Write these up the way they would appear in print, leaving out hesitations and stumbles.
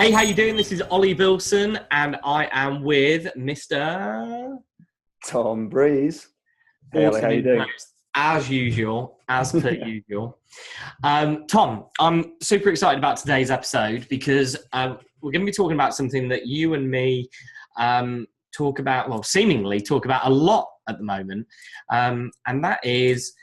Hey, how you doing? This is Ollie Bilson, and I am with Mr. Tom Breeze. Hey, Ollie, how you doing? As usual, as per usual. Tom, I'm super excited about today's episode because we're going to be talking about something that you and me seemingly talk about a lot at the moment, and that is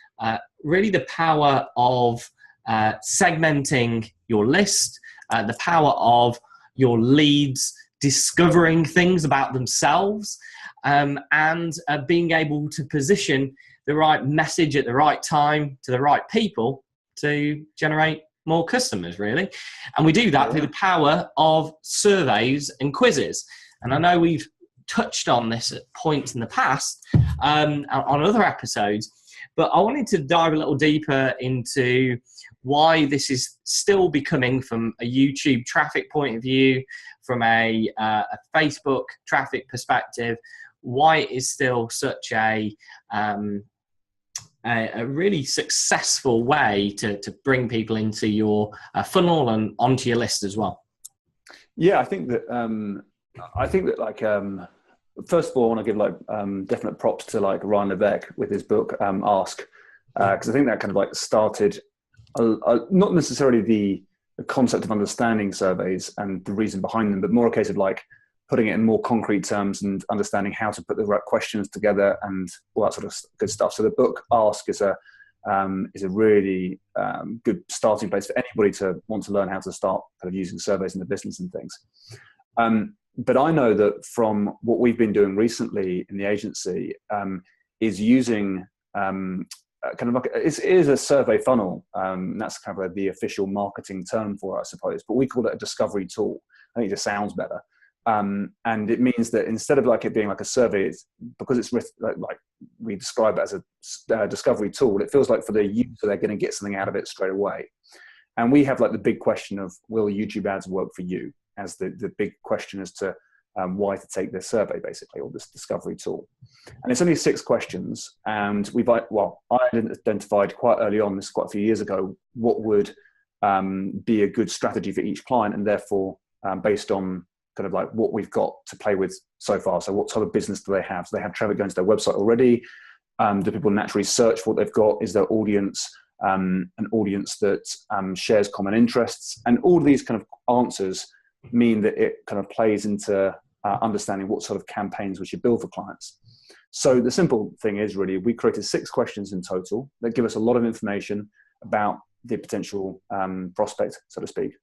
really the power of segmenting your list, the power of your leads discovering things about themselves, and being able to position the right message at the right time to the right people to generate more customers, really. And we do that through the power of surveys and quizzes. And I know we've touched on this at points in the past on other episodes, but I wanted to dive a little deeper into why this is still becoming, from a YouTube traffic point of view, from a Facebook traffic perspective, why it is still such a really successful way to bring people into your funnel and onto your list as well. Yeah, I think that first of all, I want to give definite props to Ryan Levesque with his book Ask, because I think that kind of started not necessarily the concept of understanding surveys and the reason behind them, but more a case of putting it in more concrete terms and understanding how to put the right questions together and all that sort of good stuff. So the book Ask is a really good starting place for anybody to want to learn how to start kind of using surveys in the business and things. But I know that from what we've been doing recently in the agency is using it is a survey funnel. That's kind of the official marketing term for it, I suppose, but we call it a discovery tool. I think it just sounds better. And it means that instead of it being like a survey, it's, because it's written, we describe it as a discovery tool, it feels like for the user, they're going to get something out of it straight away. And we have the big question of, will YouTube ads work for you, as the big question as to why to take this survey, basically, or this discovery tool. And it's only 6 questions. And I identified quite early on, this is quite a few years ago, what would be a good strategy for each client. And therefore, based on kind of what we've got to play with so far. So what type of business do they have? Do they have traffic going to their website already? Do people naturally search for what they've got? Is their audience an audience that shares common interests? And all of these kind of answers mean that it kind of plays into understanding what sort of campaigns we should build for clients. So the simple thing is, really, we created 6 questions in total that give us a lot of information about the potential prospect, so to speak.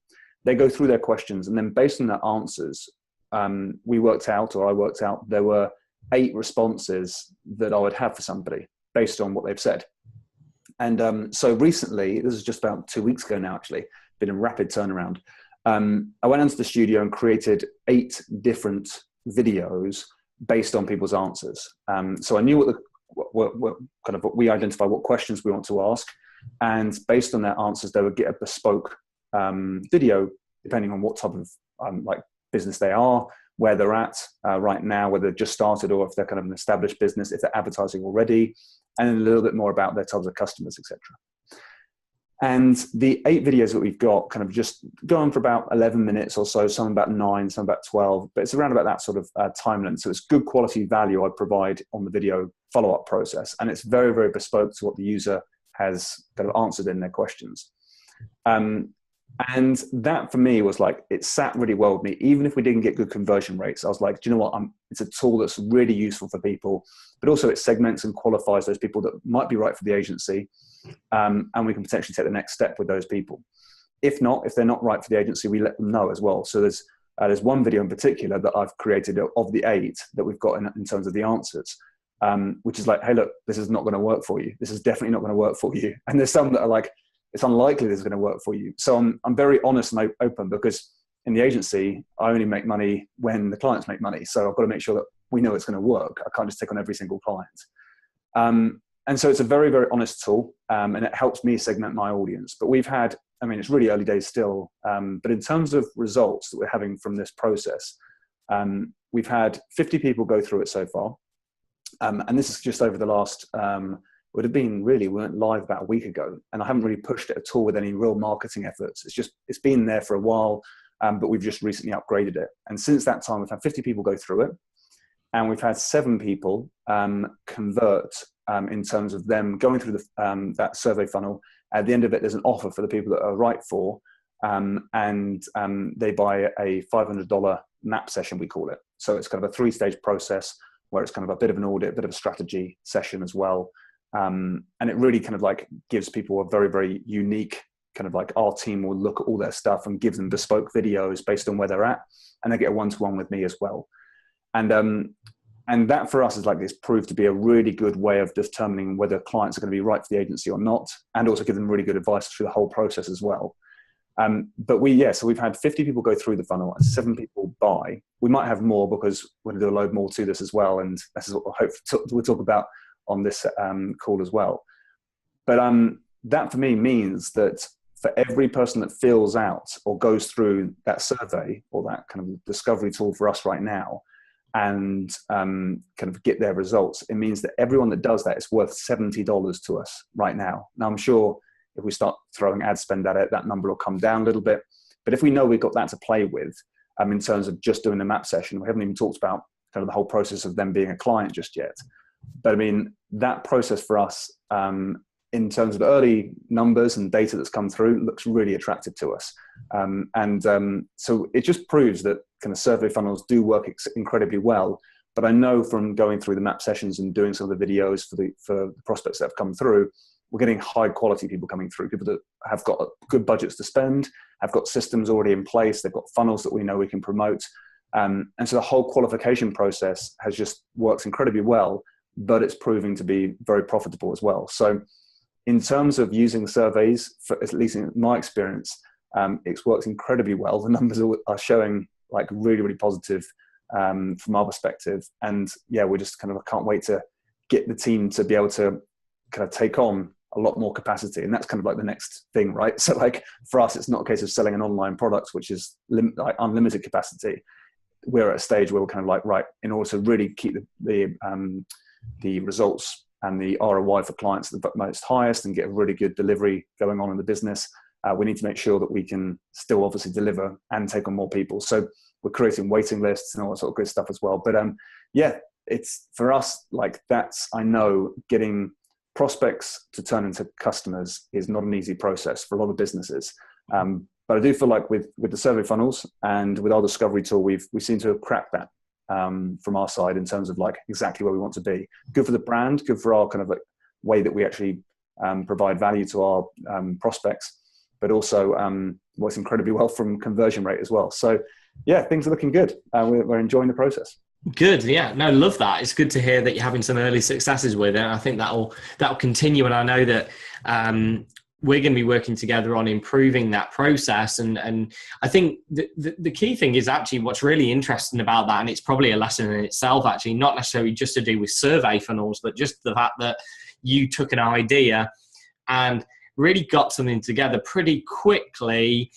They go through their questions, and then based on their answers, I worked out there were 8 responses that I would have for somebody based on what they've said. And so recently, this is just about 2 weeks ago now, actually, been a rapid turnaround. I went into the studio and created 8 different videos based on people's answers. So I knew what we identified what questions we want to ask, and based on their answers, they would get a bespoke video, depending on what type of business they are, where they're at right now, whether they've just started or if they're kind of an established business, if they're advertising already, and then a little bit more about their types of customers, etc. And the 8 videos that we've got kind of just go on for about 11 minutes or so, some about 9, some about 12, but it's around about that sort of time length. So it's good quality value I provide on the video follow-up process. And it's very, very bespoke to what the user has kind of answered in their questions. And that for me was it sat really well with me. Even if we didn't get good conversion rates, I was like, do you know what? It's a tool that's really useful for people, but also it segments and qualifies those people that might be right for the agency. And we can potentially take the next step with those people. If they're not right for the agency, we let them know as well. So there's one video in particular that I've created of the 8 that we've got in terms of the answers, which is hey, look, this is not going to work for you. This is definitely not going to work for you. And there's some that are it's unlikely this is going to work for you. So I'm very honest and open, because in the agency, I only make money when the clients make money. So I've got to make sure that we know it's going to work. I can't just take on every single client. And so it's a very, very honest tool, and it helps me segment my audience. But we've had, it's really early days still, but in terms of results that we're having from this process, we've had 50 people go through it so far. And this is just over the last would have been really, we went live about a week ago, and I haven't really pushed it at all with any real marketing efforts. It's been there for a while. but we've just recently upgraded it. And since that time, we've had 50 people go through it, and we've had 7 people convert in terms of them going through that survey funnel. At the end of it, there's an offer for the people that are right for, and they buy a $500 map session, we call it. So it's kind of a 3-stage process where it's kind of a bit of an audit, a bit of a strategy session as well. And it really kind of like gives people a very, very unique kind of like, our team will look at all their stuff and give them bespoke videos based on where they're at, and they get a one-to-one with me as well. And that for us is like, this proved to be a really good way of determining whether clients are going to be right for the agency or not, and also give them really good advice through the whole process as well. But so we've had 50 people go through the funnel and 7 people buy. We might have more because we're going to do a load more to this as well. And this is what we'll talk about on this call as well. But that for me means that for every person that fills out or goes through that survey or that kind of discovery tool for us right now, and kind of get their results, it means that everyone that does that is worth $70 to us right now. Now, I'm sure if we start throwing ad spend at it, that number will come down a little bit. But if we know we've got that to play with, in terms of just doing the map session, we haven't even talked about kind of the whole process of them being a client just yet. But I mean, that process for us, in terms of early numbers and data that's come through, looks really attractive to us. So it just proves that kind of survey funnels do work incredibly well. But I know from going through the map sessions and doing some of the videos for the prospects that have come through, we're getting high quality people coming through, people that have got good budgets to spend, have got systems already in place, they've got funnels that we know we can promote. And so the whole qualification process has just worked incredibly well, but it's proving to be very profitable as well. So in terms of using surveys, for, at least in my experience, it's worked incredibly well. The numbers are showing like really, really positive from our perspective. And yeah, we're just kind of, I can't wait to get the team to be able to kind of take on a lot more capacity. And that's kind of like the next thing, right? So like for us, it's not a case of selling an online product, which is like unlimited capacity. We're at a stage where we're kind of like, right, in order to really keep the results and the ROI for clients at the most highest and get a really good delivery going on in the business, we need to make sure that we can still obviously deliver and take on more people. So we're creating waiting lists and all that sort of good stuff as well. But yeah, it's for us, like that's, I know getting prospects to turn into customers is not an easy process for a lot of businesses. But I do feel like with the survey funnels and with our discovery tool, we seem to have cracked that from our side in terms of like exactly where we want to be. Good for the brand, good for our kind of like way that we actually provide value to our prospects, but also works incredibly well from conversion rate as well. So yeah, things are looking good. We're enjoying the process. Good. Yeah, no, love that. It's good to hear that you're having some early successes with it. I think that'll continue. And I know that we're going to be working together on improving that process. And I think the key thing is actually what's really interesting about that, and it's probably a lesson in itself, actually, not necessarily just to do with survey funnels, but just the fact that you took an idea and really got something together pretty quickly,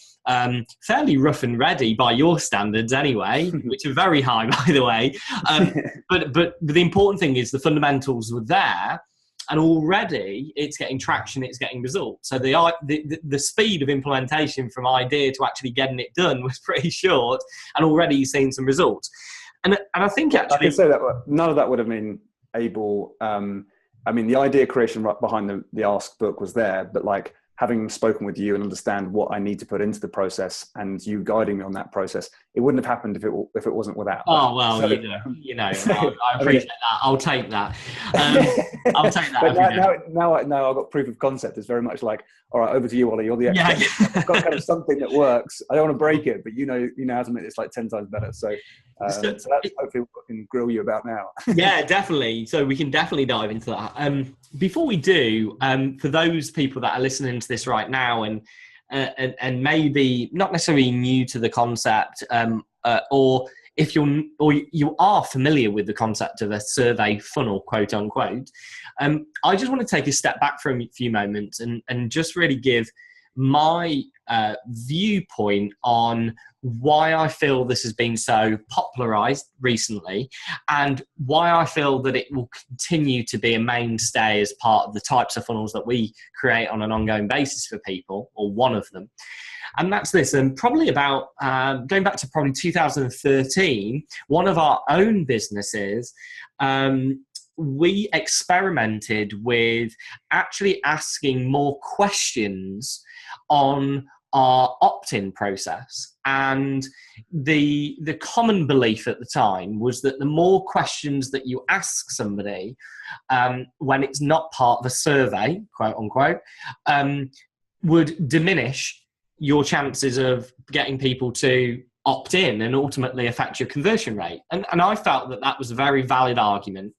fairly rough and ready by your standards anyway, which are very high, by the way. But the important thing is the fundamentals were there, and already it's getting traction, it's getting results. So the speed of implementation from idea to actually getting it done was pretty short, and already you've seen some results. And I think actually... I can say that none of that would have been able... I mean, the idea creation right behind the Ask book was there, but like having spoken with you and understand what I need to put into the process and you guiding me on that process, it wouldn't have happened if it wasn't without. Oh, well, so, I appreciate that. I'll take that. I'll take that. But now I've got proof of concept. It's very much like, all right, over to you, Ollie. You're the expert. Yeah. I've got kind of something that works. I don't want to break it, but you know how to make this like 10 times better. So that's hopefully what I can grill you about now. Yeah, definitely. So we can definitely dive into that. Before we do, for those people that are listening to this right now and maybe not necessarily new to the concept, or if you are familiar with the concept of a survey funnel, quote unquote, I just want to take a step back for a few moments and just really give my viewpoint on why I feel this has been so popularized recently, and why I feel that it will continue to be a mainstay as part of the types of funnels that we create on an ongoing basis for people, or one of them. And that's this, and probably about going back to probably 2013, one of our own businesses, we experimented with actually asking more questions on our opt-in process. And the common belief at the time was that the more questions that you ask somebody when it's not part of a survey, quote unquote, would diminish your chances of getting people to opt in and ultimately affect your conversion rate. And I felt that that was a very valid argument.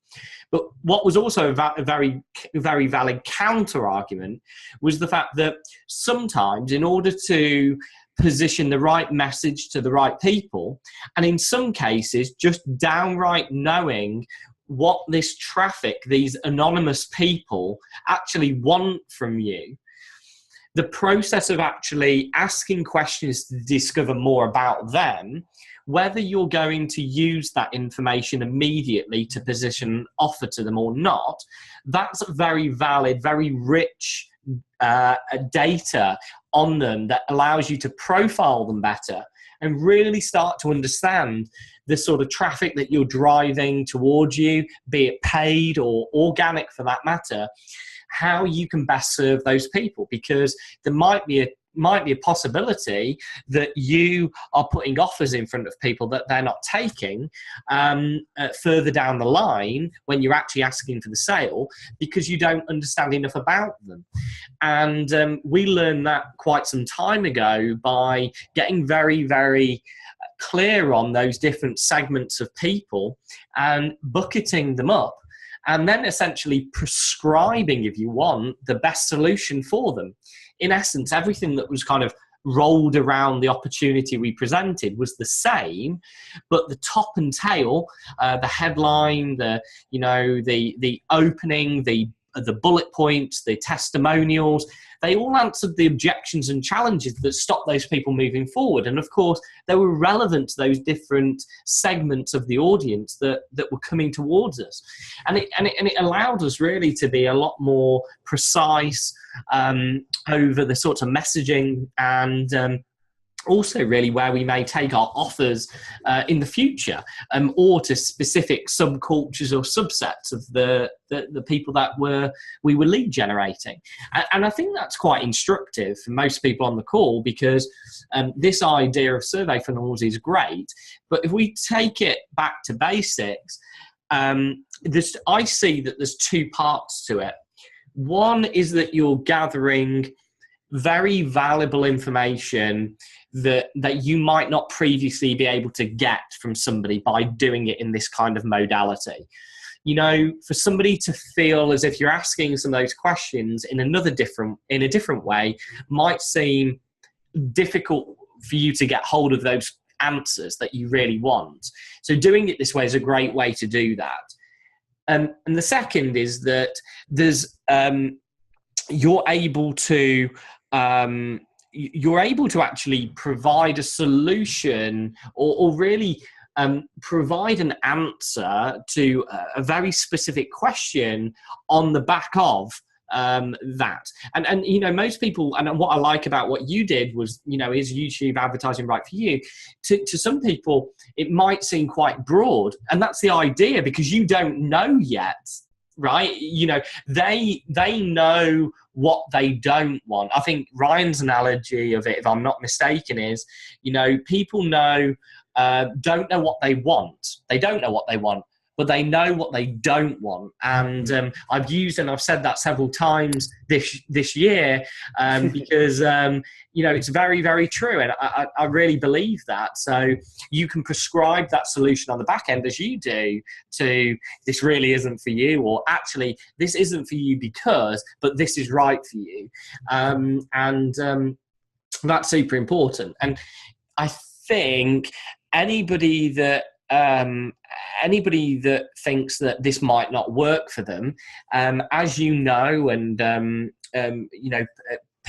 But what was also a very, very valid counter argument was the fact that sometimes, in order to position the right message to the right people, and in some cases just downright knowing what this traffic, these anonymous people, actually want from you, the process of actually asking questions to discover more about them, whether you're going to use that information immediately to position an offer to them or not, that's very valid, very rich data on them that allows you to profile them better and really start to understand the sort of traffic that you're driving towards you, be it paid or organic for that matter, how you can best serve those people, because there might be a possibility that you are putting offers in front of people that they're not taking further down the line when you're actually asking for the sale, because you don't understand enough about them. And we learned that quite some time ago by getting very, very clear on those different segments of people and bucketing them up, and then essentially prescribing, if you want, the best solution for them. In essence, everything that was kind of rolled around the opportunity we presented was the same, but the top and tail, the headline, the opening, the bullet points, the testimonials, they all answered the objections and challenges that stopped those people moving forward. And of course, they were relevant to those different segments of the audience that were coming towards us. And it allowed us really to be a lot more precise over the sorts of messaging, and also really where we may take our offers in the future, or to specific subcultures or subsets of the people that we were lead generating. And I think that's quite instructive for most people on the call, because this idea of survey funnels is great. But if we take it back to basics, I see that there's two parts to it. One is that you're gathering very valuable information that you might not previously be able to get from somebody by doing it in this kind of modality. You know, for somebody to feel as if you're asking some of those questions in a different way might seem difficult for you to get hold of those answers that you really want. So doing it this way is a great way to do that. And the second is that there's you're able to actually provide a solution, or really provide an answer to a very specific question on the back of that. And most people, and what I like about what you did was, is YouTube advertising right for you? To some people, it might seem quite broad, and that's the idea, because you don't know yet, right? They know what they don't want. I think Ryan's analogy of it, if I'm not mistaken, is, people don't know what they want. They don't know what they want, but they know what they don't want. And I've said that several times this year, because it's very, very true, and I really believe that. So you can prescribe that solution on the back end, as you do, to this really isn't for you, or actually this isn't for you but this is right for you, and that's super important. And I think anybody that thinks that this might not work for them, as and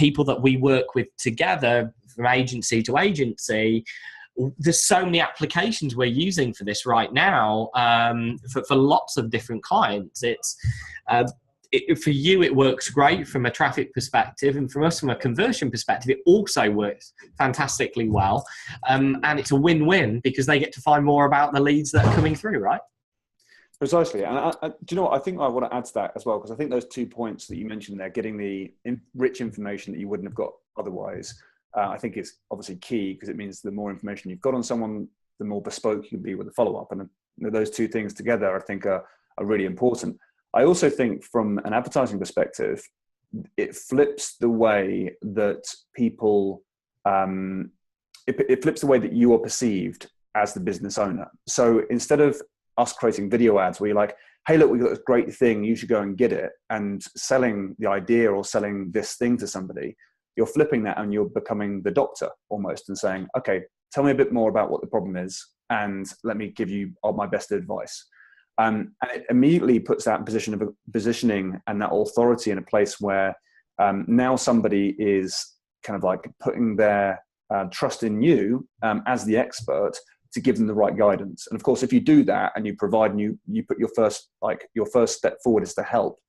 people that we work with together from agency to agency, there's so many applications we're using for this right now, for lots of different clients. For you, it works great from a traffic perspective, and from us, from a conversion perspective, it also works fantastically well. And it's a win-win because they get to find more about the leads that are coming through, right? Precisely. And do you know what? I think I want to add to that as well, because I think those 2 points that you mentioned there, getting the rich information that you wouldn't have got otherwise, I think it's obviously key, because it means the more information you've got on someone, the more bespoke you can be with the follow-up. And those two things together, I think, are really important. I also think from an advertising perspective, it flips the way that people, it flips the way that you are perceived as the business owner. So instead of us creating video ads where you're like, hey, look, we've got this great thing, you should go and get it, and selling the idea or selling this thing to somebody, you're flipping that and you're becoming the doctor almost, and saying, okay, tell me a bit more about what the problem is, and let me give you my best advice. And it immediately puts that positioning and that authority in a place where now somebody is kind of like putting their trust in you as the expert to give them the right guidance. And of course, if you do that and you provide, and you put your first step forward is to help,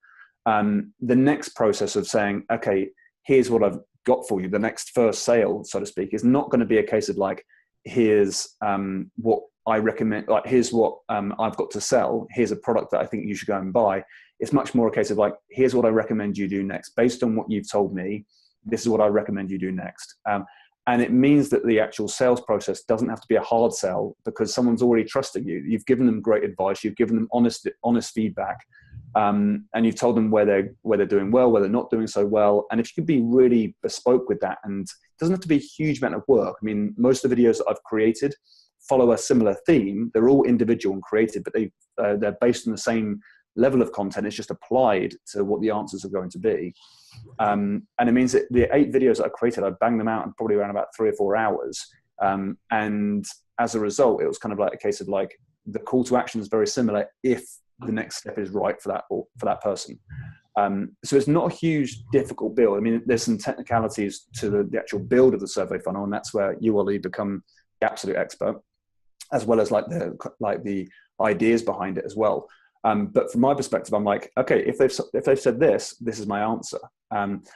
the next process of saying, okay, here's what I've got for you, the next first sale, so to speak, is not going to be a case of like, here's what I recommend, like, here's what I've got to sell, here's a product that I think you should go and buy. It's much more a case of like, here's what I recommend you do next. Based on what you've told me, this is what I recommend you do next. And it means that the actual sales process doesn't have to be a hard sell, because someone's already trusting you. You've given them great advice. You've given them honest feedback. And you've told them where they're doing well, where they're not doing so well. And if you could be really bespoke with that, and it doesn't have to be a huge amount of work. I mean, most of the videos that I've created follow a similar theme. They're all individual and created, but they're based on the same level of content. It's just applied to what the answers are going to be. And it means that the 8 videos that I created, I banged them out in probably around about 3 or 4 hours. And as a result, it was kind of like a case of like, the call to action is very similar if the next step is right for that person. So it's not a huge, difficult build. I mean, there's some technicalities to the actual build of the survey funnel, and that's where you will become the absolute expert, as well as like the ideas behind it as well. But from my perspective, I'm like, okay, if they've said this is my answer. And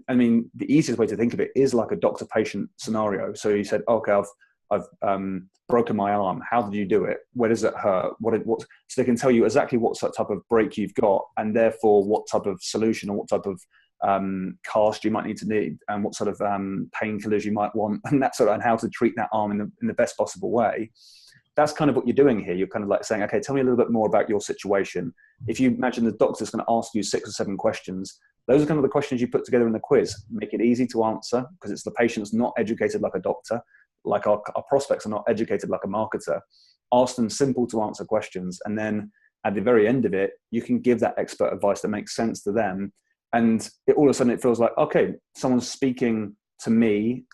I mean, the easiest way to think of it is like a doctor-patient scenario. So you said, okay, I've broken my arm. How did you do it? Where does it hurt? What? So they can tell you exactly what type of break you've got, and therefore what type of solution or what type of cast you might need, and what sort of painkillers you might want, and that sort of, and how to treat that arm in the best possible way. That's kind of what you're doing here. You're kind of like saying, okay, tell me a little bit more about your situation. If you imagine the doctor's going to ask you 6 or 7 questions, those are kind of the questions you put together in the quiz. Make it easy to answer, because it's the patient's not educated like a doctor, like our prospects are not educated like a marketer. Ask them simple to answer questions. And then at the very end of it, you can give that expert advice that makes sense to them. And all of a sudden it feels like, okay, someone's speaking to me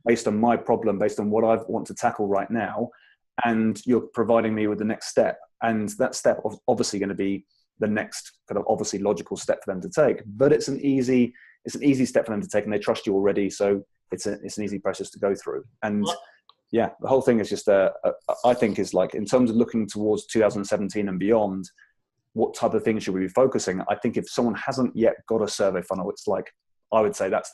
based on my problem, based on what I want to tackle right now. And you're providing me with the next step. And that step is obviously going to be the next kind of obviously logical step for them to take. But it's an easy step for them to take, and they trust you already. So it's an easy process to go through. And yeah, the whole thing is just, I think is like, in terms of looking towards 2017 and beyond, what type of things should we be focusing? I think if someone hasn't yet got a survey funnel, it's like, I would say that's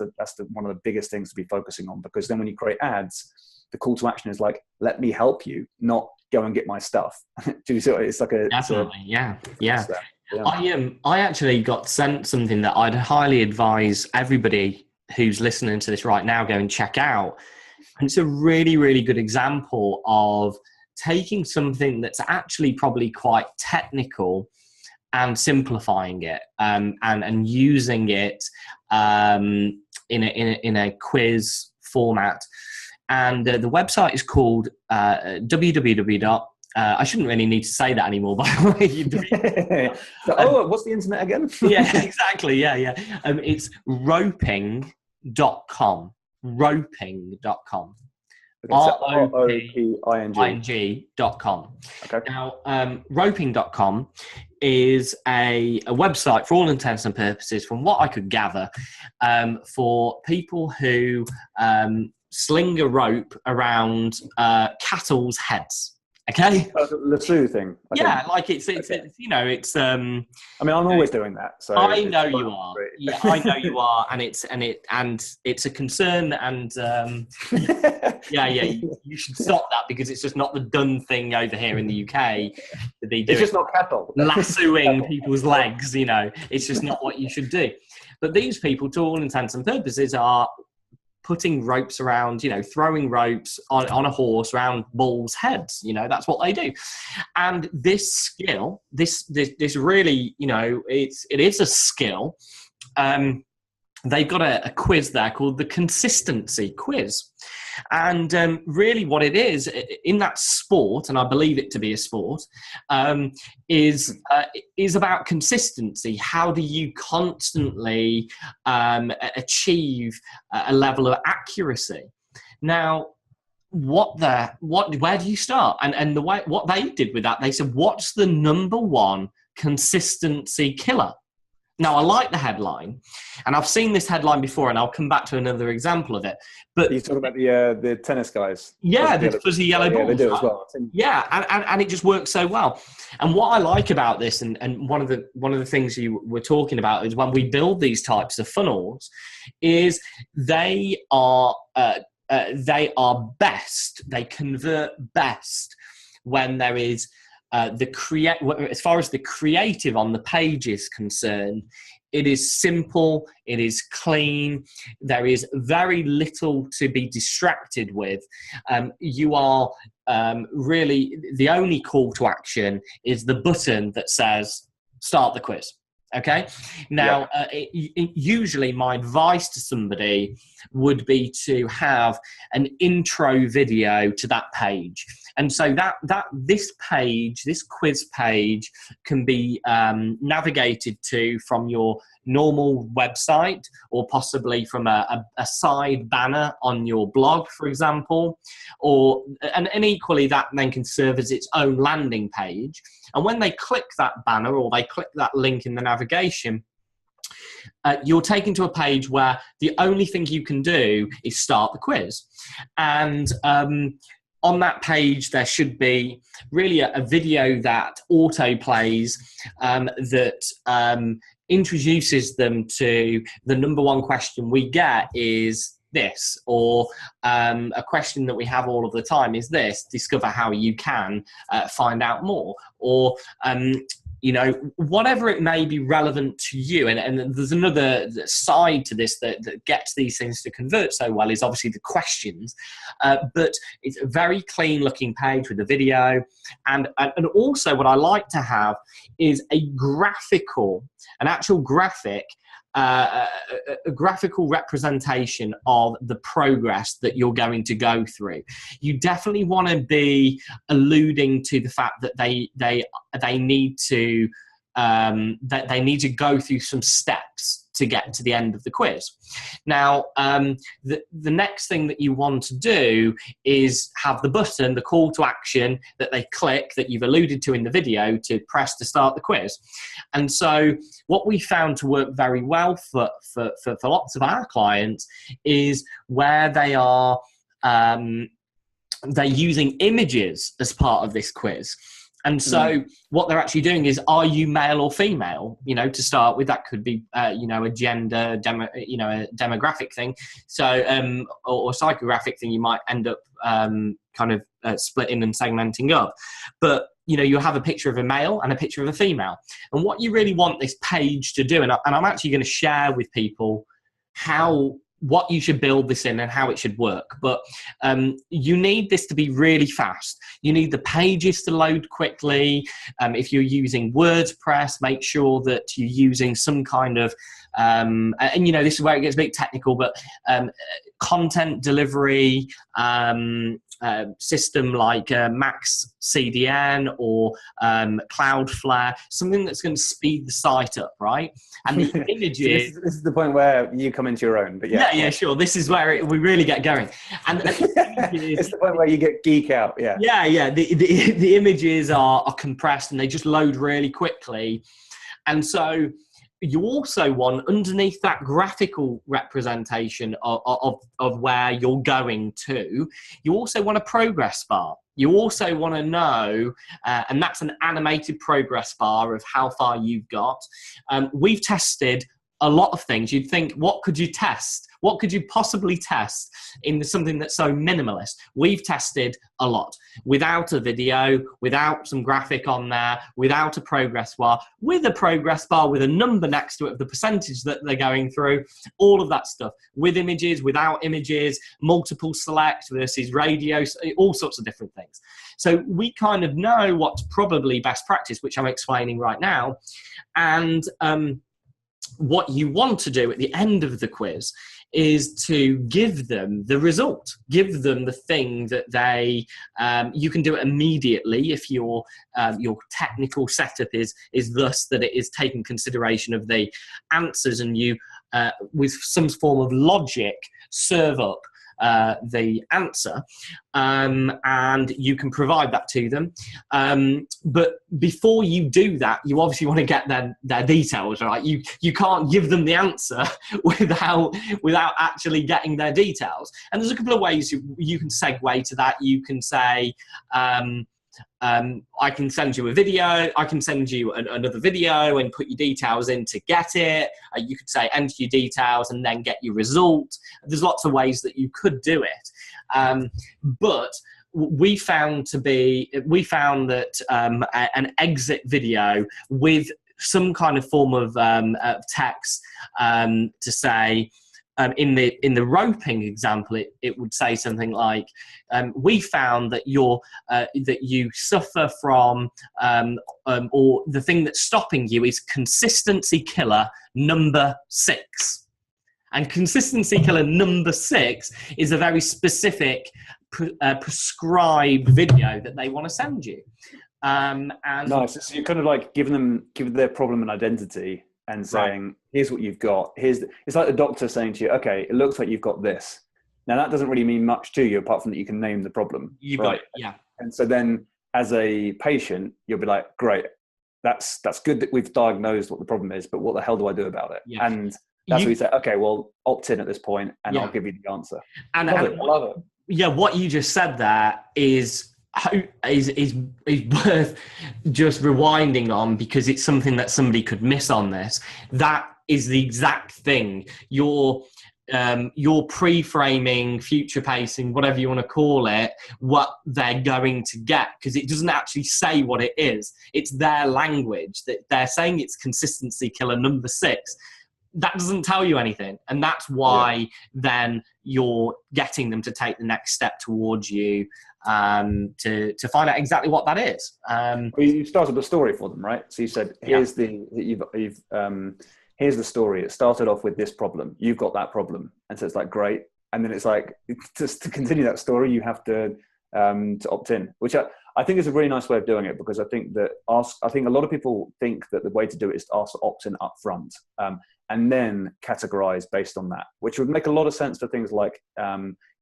one of the biggest things to be focusing on, because then when you create ads, the call to action is like, let me help you, not go and get my stuff. Do you see what it's like? Definitely, yeah. I actually got sent something that I'd highly advise everybody who's listening to this right now go and check out. And it's a really, really good example of taking something that's actually probably quite technical and simplifying it, and using it in a quiz format. And the website is called www. I shouldn't really need to say that anymore, by the way. What's the internet again? Yeah, exactly. Yeah. It's roping.com. Roping.com. Okay, so roping. ing.com. Okay. Now, roping.com is a website for all intents and purposes, from what I could gather, for people who sling a rope around cattle's heads. Okay. The Sue thing. Yeah, like it's you know, it's I mean, I'm always doing that. So I know you are. Yeah, I know you are, and it's a concern, and yeah, you should stop that, because it's just not the done thing over here in the UK to be doing. It's just not cattle. Lassoing people's legs, you know, it's just not what you should do. But these people, to all intents and purposes, are putting ropes around, you know, throwing ropes on a horse around bulls' heads. You know, that's what they do. And this skill, this really, you know, it is a skill. They've got a quiz there called the consistency quiz. And really what it is in that sport, and I believe it to be a sport, is about consistency. How do you constantly achieve a level of accuracy? Now, where do you start? And the way what they did with that, they said, what's the number one consistency killer? Now, I like the headline, and I've seen this headline before, and I'll come back to another example of it. But you're talking about the tennis guys. Yeah, the fuzzy yellow balls. Yeah, they do as well. Yeah, and it just works so well. And what I like about this, and one of the things you were talking about, is when we build these types of funnels, is they are best. They convert best when there is as far as the creative on the page is concerned. It is simple, it is clean, there is very little to be distracted with. You are really, the only call to action is the button that says start the quiz. Okay. Now, usually my advice to somebody would be to have an intro video to that page. And so this quiz page can be navigated to from your normal website, or possibly from a side banner on your blog, for example, and equally that then can serve as its own landing page. And when they click that banner, or they click that link in the navigation, you're taken to a page where the only thing you can do is start the quiz. And on that page, there should be really a video that auto plays that introduces them to the number one question we get is this, or a question that we have all of the time is this: discover how you can find out more, or you know, whatever it may be relevant to you. And there's another side to this that gets these things to convert so well, is obviously the questions, but it's a very clean looking page with a video, and also what I like to have is an actual graphic, a graphical representation of the progress that you're going to go through. You definitely want to be alluding to the fact that they need to go through some steps to get to the end of the quiz. Now, the next thing that you want to do is have the button, the call to action that they click, that you've alluded to in the video, to press to start the quiz. And so what we found to work very well for lots of our clients is where they are they're using images as part of this quiz. And so what they're actually doing is, are you male or female? You know, to start with, that could be, you know, a gender, a demographic thing. So, or psychographic thing, you might end up kind of splitting and segmenting up. But, you know, you have a picture of a male and a picture of a female. And what you really want this page to do, and I'm actually going to share with people what you should build this in and how it should work. But you need this to be really fast. You need the pages to load quickly. If you're using WordPress, make sure that you're using some kind of and you know, this is where it gets a bit technical, but content delivery system like Max CDN or Cloudflare, something that's going to speed the site up, right? And the images. So this is the point where you come into your own, but yeah, sure. This is where we really get going, and it's the point where you get geek out. Yeah. The images are compressed and they just load really quickly, and so you also want, underneath that graphical representation of where you're going to, you also want a progress bar. You also want to know, and that's an animated progress bar of how far you've got. We've tested a lot of things. You'd think, what could you test? What could you possibly test in something that's so minimalist? We've tested a lot. Without a video, without some graphic on there, without a progress bar, with a progress bar with a number next to it of the percentage that they're going through, all of that stuff. With images, without images, multiple select versus radio, all sorts of different things. So we kind of know what's probably best practice, which I'm explaining right now. And what you want to do at the end of the quiz is to give them the result, give them the thing that they, you can do it immediately if your technical setup is thus that it is taking consideration of the answers, and you, with some form of logic, serve up the answer, and you can provide that to them. But before you do that, you obviously want to get their details, right? You can't give them the answer without actually getting their details. And there's a couple of ways you can segue to that. You can say, I can send you a video, I can send you another video and put your details in to get it. You could say enter your details and then get your result. There's lots of ways that you could do it. But we found that an exit video with some kind of form of text to say, in the roping example, it would say something like, we found that that you suffer from, or the thing that's stopping you is consistency killer number 6. And consistency killer number 6 is a very specific prescribed video that they want to send you. And nice. So you're kind of like giving their problem an identity and saying, right, here's what you've got. It's like the doctor saying to you, okay, it looks like you've got this. Now that doesn't really mean much to you apart from that you can name the problem. Right. Yeah. And so then as a patient, you'll be like, great, that's good that we've diagnosed what the problem is, but what the hell do I do about it? Yeah. And that's where you say, okay, well, opt in at this point and I'll give you the answer. I love it. Yeah, what you just said there is worth just rewinding on, because it's something that somebody could miss on this. That is the exact thing. Your pre-framing, future pacing, whatever you want to call it, what they're going to get, because it doesn't actually say what it is. It's their language that they're saying it's consistency killer number 6. That doesn't tell you anything, and that's why then you're getting them to take the next step towards you, to find out exactly what that is. Well, you started the story for them, right? So you said, here's here's the story. It started off with this problem. You've got that problem, and so it's like, great. And then it's like, just to continue that story, you have to opt in, which I think is a really nice way of doing it, because I think a lot of people think that the way to do it is to ask to opt in up front, and then categorize based on that, which would make a lot of sense for things like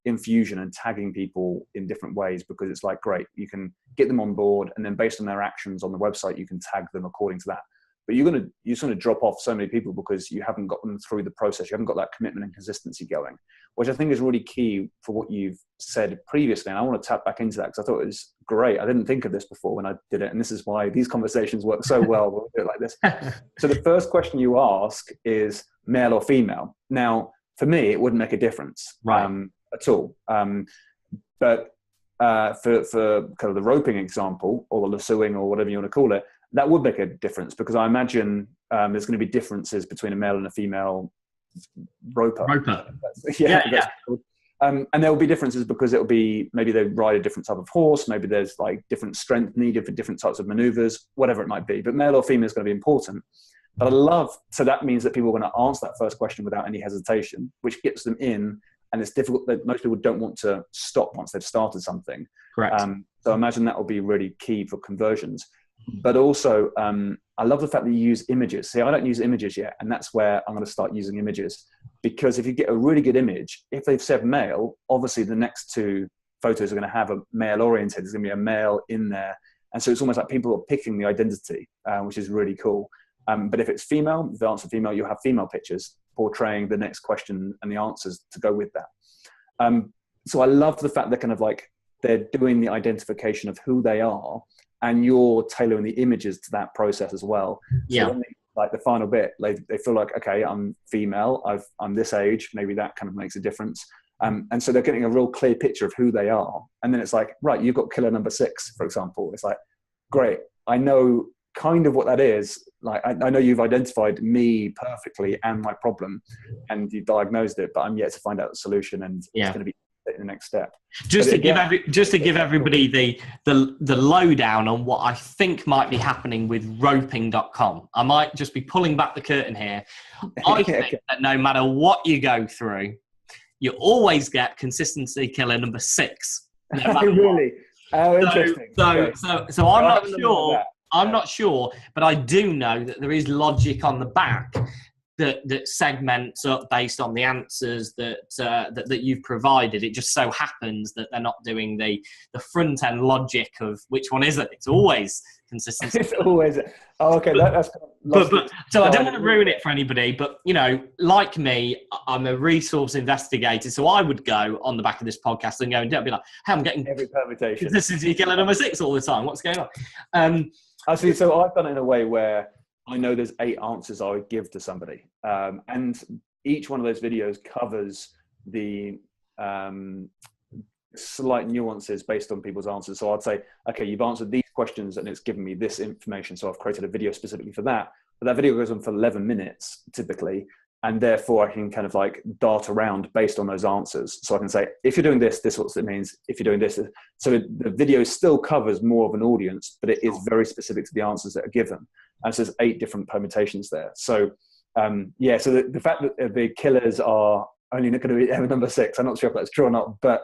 infusion and tagging people in different ways, because it's like, great, you can get them on board, and then based on their actions on the website, you can tag them according to that. But you're going to drop off so many people because you haven't got them through the process. You haven't got that commitment and consistency going, which I think is really key for what you've said previously. And I want to tap back into that, because I thought it was great. I didn't think of this before when I did it. And this is why these conversations work so well when we do it like this. So the first question you ask is male or female. Now, for me, it wouldn't make a difference at all. But for kind of the roping example, or the lassoing, or whatever you want to call it, that would make a difference, because I imagine there's going to be differences between a male and a female roper. And there will be differences because it'll be, maybe they ride a different type of horse, maybe there's like different strength needed for different types of maneuvers, whatever it might be. But male or female is going to be important. But I love, so that means that people are going to answer that first question without any hesitation, which gets them in. And it's difficult that most people don't want to stop once they've started something. Correct. So I imagine that will be really key for conversions. But also, I love the fact that you use images. See, I don't use images yet, and that's where I'm going to start using images. Because if you get a really good image, if they've said male, obviously the next two photos are going to have a male oriented. There's going to be a male in there. And so it's almost like people are picking the identity, which is really cool. But if it's female, if the answer female, you'll have female pictures portraying the next question and the answers to go with that. So I love the fact that kind of like they're doing the identification of who they are, and you're tailoring the images to that process as well. Yeah. So like the final bit, they feel like, okay, I'm female, I'm this age, maybe that kind of makes a difference. And so they're getting a real clear picture of who they are. And then it's like, right, you've got killer number 6, for example. It's like, great, I know kind of what that is. Like, I know you've identified me perfectly and my problem, and you diagnosed it, but I'm yet to find out the solution, and it's going to be the next step. Just to give everybody the lowdown on what I think might be happening with roping.com. I might just be pulling back the curtain here. I think that no matter what you go through, you always get consistency killer number 6. No really? Oh, interesting. So I'm not sure. I'm not sure, but I do know that there is logic on the back that segments up based on the answers that you've provided. It just so happens that they're not doing the front end logic of which one is it. It's always consistency. It's always. Oh, okay. That's so I don't want to ruin it for anybody, but you know, like me, I'm a resource investigator, so I would go on the back of this podcast and go and be like, "Hey, I'm getting every permutation. This is killer number 6 all the time. What's going on?" Actually, so I've done it in a way where I know there's 8 answers I would give to somebody, and each one of those videos covers the slight nuances based on people's answers. So I'd say, okay, you've answered these questions and it's given me this information, so I've created a video specifically for that. But that video goes on for 11 minutes typically, and therefore I can kind of like dart around based on those answers. So I can say, if you're doing this, this is what it means. If you're doing this, so the video still covers more of an audience, but it is very specific to the answers that are given. And so there's 8 different permutations there. So so the fact that the killers are only going to be ever number 6, I'm not sure if that's true or not, but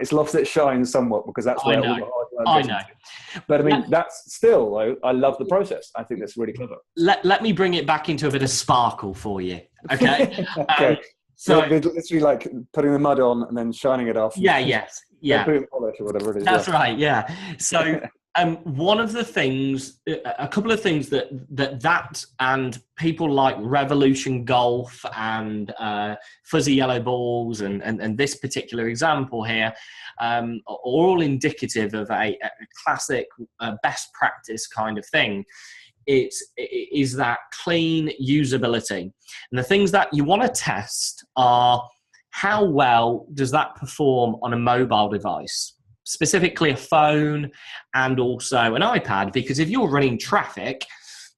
it's lost its shine somewhat, because that's where all the hard work goes into. But I mean, that's still, though, I love the process. I think that's really clever. Let me bring it back into a bit of sparkle for you, okay? Okay. So literally like putting the mud on and then shining it off. Putting polish or whatever it is. That's right, yeah. So one of the things, a couple of things that and people like Revolution Golf and Fuzzy Yellow Balls and this particular example here are all indicative of a classic best practice kind of thing. It is that clean usability. And the things that you want to test are how well does that perform on a mobile device, specifically a phone and also an iPad, because if you're running traffic,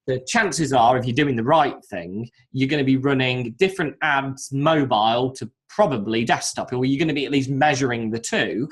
the chances are, if you're doing the right thing, you're going to be running different ads mobile to probably desktop, or you're going to be at least measuring the two.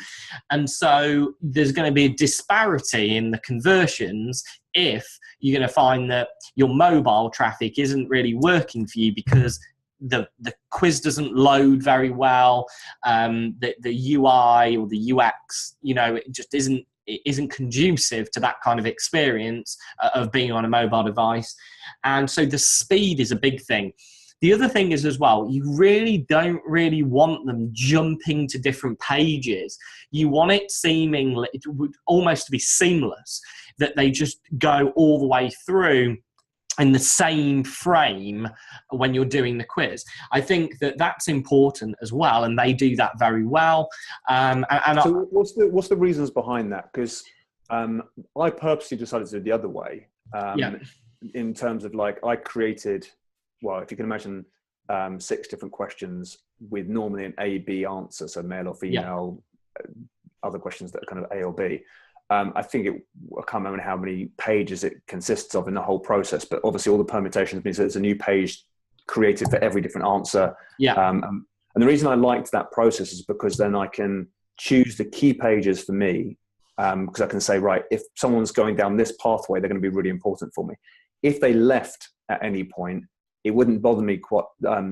And so there's going to be a disparity in the conversions if you're going to find that your mobile traffic isn't really working for you because the quiz doesn't load very well, the UI or the UX, it just isn't conducive to that kind of experience of being on a mobile device. And so the speed is a big thing. The other thing is as well, you really don't really want them jumping to different pages. You want it almost to be seamless, that they just go all the way through in the same frame when you're doing the quiz. I think that that's important as well, and they do that very well. So what's the reasons behind that? Because I purposely decided to do it the other way. In terms of like, I created, well, if you can imagine 6 different questions with normally an A, B answer, so male or female, other questions that are kind of A or B. I think I can't remember how many pages it consists of in the whole process, but obviously all the permutations means that there's a new page created for every different answer. And the reason I liked that process is because then I can choose the key pages for me, because I can say, right, if someone's going down this pathway, they're going to be really important for me. If they left at any point, it wouldn't bother me quite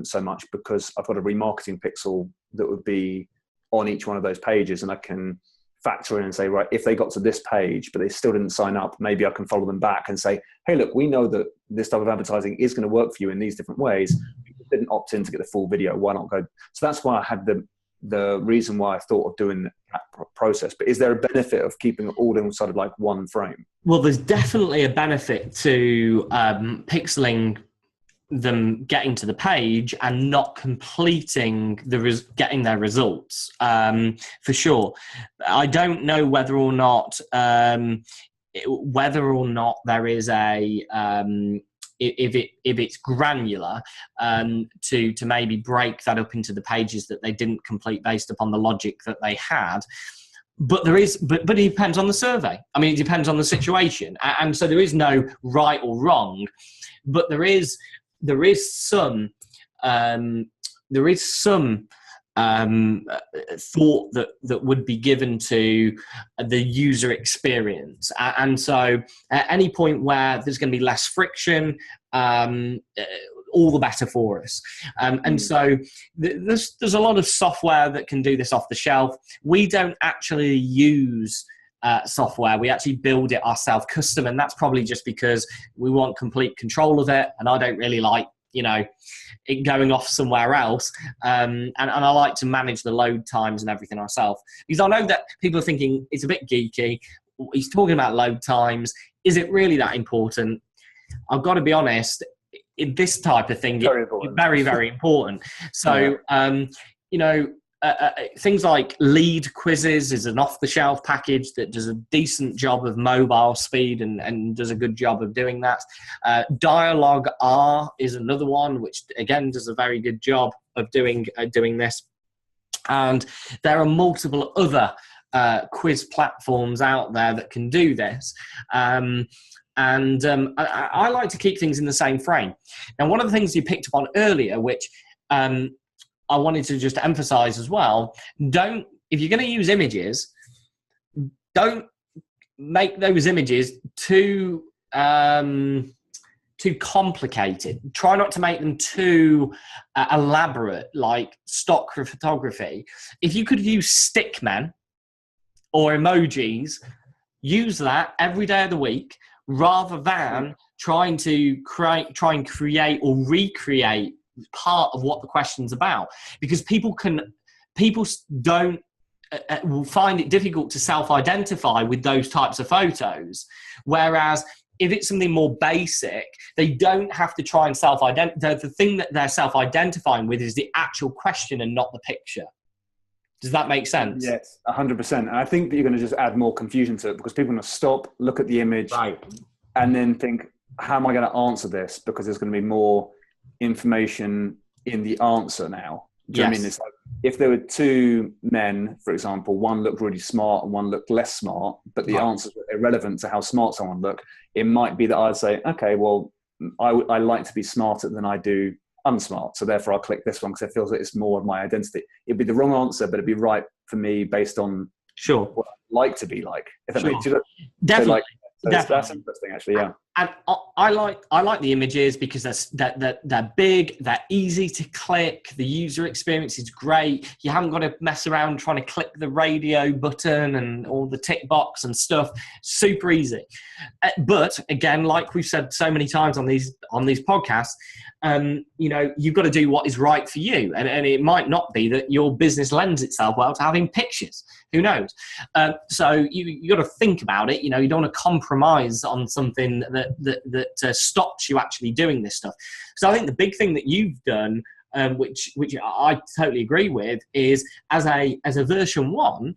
so much, because I've got a remarketing pixel that would be on each one of those pages, and I can factor in and say, right, if they got to this page but they still didn't sign up, maybe I can follow them back and say, hey, look, we know that this type of advertising is going to work for you in these different ways. You didn't opt in to get the full video. Why not go? So that's why I had the reason why I thought of doing that process. But is there a benefit of keeping it all inside of like one frame? Well, there's definitely a benefit to pixeling them getting to the page and not completing getting their results, for sure. I don't know whether or not there is a if it's granular, to maybe break that up into the pages that they didn't complete based upon the logic that they had. But there is, but it depends on the survey. I mean, it depends on the situation, and so there is no right or wrong, but there is some thought that would be given to the user experience, and so at any point where there's going to be less friction, all the better for us. And so there's a lot of software that can do this off the shelf. We don't actually use software. We actually build it ourselves custom, and that's probably just because we want complete control of it, and I don't really like it going off somewhere else, and I like to manage the load times and everything ourselves, because I know that people are thinking it's a bit geeky. He's talking about load times. Is it really that important? I've got to be honest, in this type of thing, it's very, very important. So, things like lead quizzes is an off-the-shelf package that does a decent job of mobile speed and does a good job of doing that. Dialogue R is another one, which again does a very good job of doing this. And there are multiple other quiz platforms out there that can do this. I like to keep things in the same frame. Now, one of the things you picked up on earlier, which I wanted to just emphasize as well, if you're going to use images, don't make those images too complicated. Try not to make them too elaborate, like stock photography. If you could use stickmen or emojis, use that every day of the week, rather than trying to create or recreate part of what the question's about, because people will find it difficult to self-identify with those types of photos, whereas if it's something more basic, they don't have to try and self-identify. The thing that they're self-identifying with is the actual question and not the picture. Does that make sense? Yes, 100%. And I think that you're going to just add more confusion to it, because people are going to stop, look at the image, right, and then think, how am I going to answer this? Because there's going to be more information in the answer now. Do you know what I mean? It's like, if there were two men, for example, one looked really smart and one looked less smart, but the answers were irrelevant to how smart someone looked, it might be that I'd say, okay, well, I like to be smarter than I do unsmart, so therefore I'll click this one because it feels like it's more of my identity. It'd be the wrong answer, but it'd be right for me based on what I like to be like. If that makes sense. Definitely. That's interesting, actually. Yeah. And I like the images because they're big, they're easy to click. The user experience is great. You haven't got to mess around trying to click the radio button and all the tick box and stuff. Super easy. But again, like we've said so many times on these podcasts, you've got to do what is right for you, and it might not be that your business lends itself well to having pictures. Who knows? So you got to think about it. You don't want to compromise on something that stops you actually doing this stuff. So I think the big thing that you've done, which I totally agree with, is as a version 1.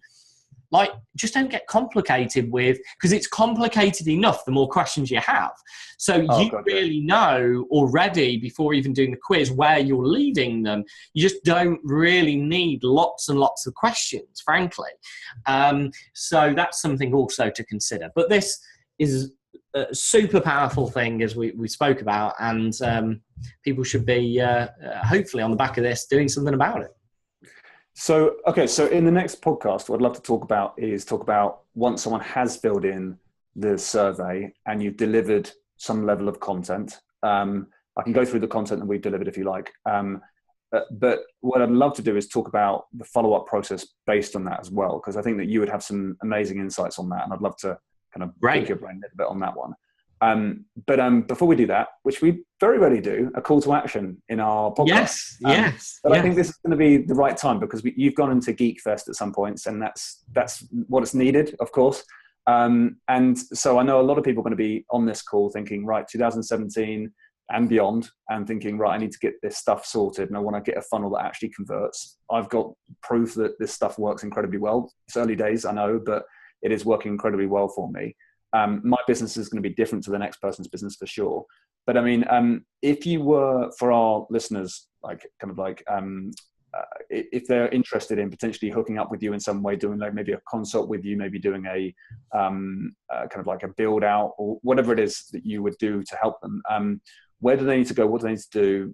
Like, just don't get complicated with, because it's complicated enough the more questions you have. So really know already before even doing the quiz where you're leading them. You just don't really need lots and lots of questions, frankly. So that's something also to consider. But this is a super powerful thing, as we spoke about, and people should be hopefully on the back of this doing something about it. So in the next podcast, what I'd love to talk about once someone has filled in the survey and you've delivered some level of content, I can go through the content that we've delivered if you like. But what I'd love to do is talk about the follow-up process based on that as well, because I think that you would have some amazing insights on that, and I'd love to kind of pick your brain a little bit on that one. But before we do that, which we very rarely do, a call to action in our podcast. Yes. But I think this is going to be the right time, because you've gone into Geek Fest at some points, and that's what is needed, of course. And so I know a lot of people are going to be on this call thinking, right, 2017 and beyond, and thinking, right, I need to get this stuff sorted, and I want to get a funnel that actually converts. I've got proof that this stuff works incredibly well. It's early days, I know, but it is working incredibly well for me. My business is going to be different to the next person's business for sure. But I mean, if you were, for our listeners, if they're interested in potentially hooking up with you in some way, doing like maybe a consult with you, maybe doing a kind of like a build out or whatever it is that you would do to help them, where do they need to go? What do they need to do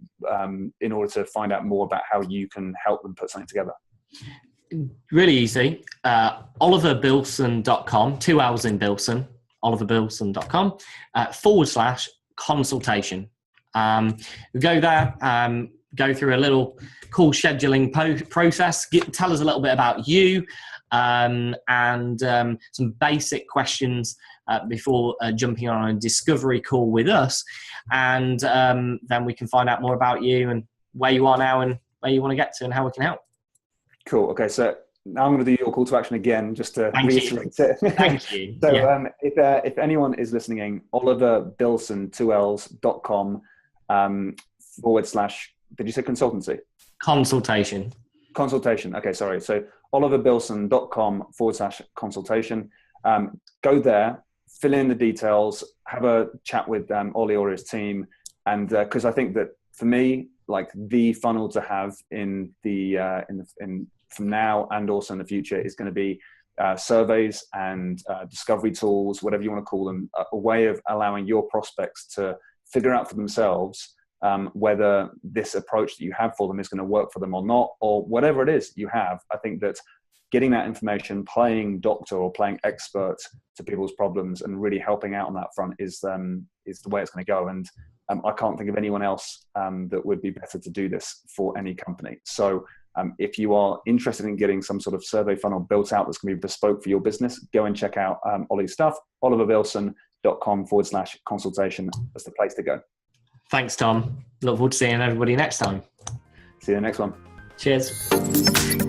in order to find out more about how you can help them put something together? Really easy. oliverbilson.com, 2 hours in Bilson, oliverbilson.com, /consultation. We go there, go through a little call scheduling process, tell us a little bit about you, and some basic questions before jumping on a discovery call with us. And then we can find out more about you and where you are now and where you want to get to and how we can help. Cool. Okay, so now I'm going to do your call to action again, just to reiterate it. Thank you. So if anyone is listening in, oliverbilson2ls.com / did you say consultancy? Consultation. Okay, sorry. So oliverbilson.com / consultation. Go there, fill in the details, have a chat with Ollie or his team. And because I think that for me, like the funnel to have in from now and also in the future is going to be surveys and discovery tools, whatever you want to call them, a way of allowing your prospects to figure out for themselves whether this approach that you have for them is going to work for them or not, or whatever it is you have. I think that getting that information, playing doctor or playing expert to people's problems and really helping out on that front is the way it's going to go. And I can't think of anyone else that would be better to do this for any company. So if you are interested in getting some sort of survey funnel built out that's going to be bespoke for your business, go and check out Ollie's stuff, oliverbilson.com / consultation. That's the place to go. Thanks, Tom. Look forward to seeing everybody next time. See you in the next one. Cheers.